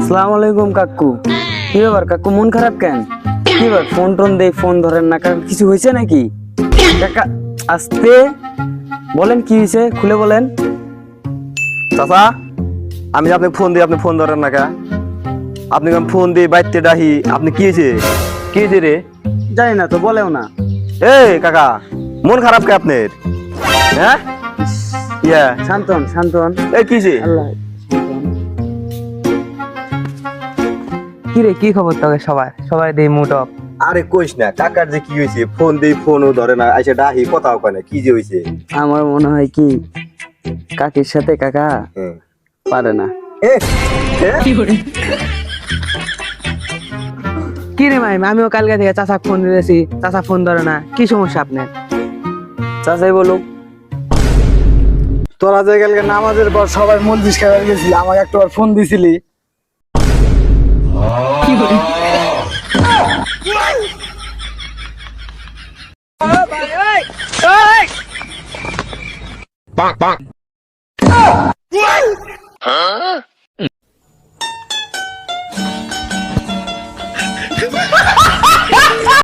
আসসালামু আলাইকুম কাকু। কি ব্যাপার কাকু, মন খারাপ কেন? কি ব্যাপার, ফোন টোন দেই, ফোন ধরেন না। কাকু কিছু হয়েছে নাকি? কাকা আস্তে বলেন, কি হয়েছে খুলে বলেন। চাচা, আমি যে আপনাকে ফোন দিই, আপনি ফোন ধরেন না কা? আপনি ফোন দিয়ে বাইতে ডাহি, আপনি কি হয়েছে? কি হয়েছে রে? জানি না তো, বলেও না। এই কাকা, মন খারাপ কে আপনার? হ্যাঁ, ইয়া শান্তন শান্তন। এই কি হয়েছে? আল্লাহ কি রে, কি খবর তোকে? সবার সবাই দেই মুড অফ। আরে কইস না, কাকার যে কি হয়েছে, ফোন দিই ফোনও ধরে না, আইসা ডাহি কথাও কয় না, কি যে হয়েছে? আমার মনে হয় কি কাকির সাথে কাকা পারে না। কি রে মাই, আমিও কালকে থেকে চাচা ফোন দিয়েছি, চাচা ফোন ধরে না। কি সমস্যা আপনার? চাচাই বলুক। তোরা যে কালকে নামাজের পর সবাই মসজিদ খেলা গেছিলি, আমাকে একটাবার ফোন দিছিলি। Huh?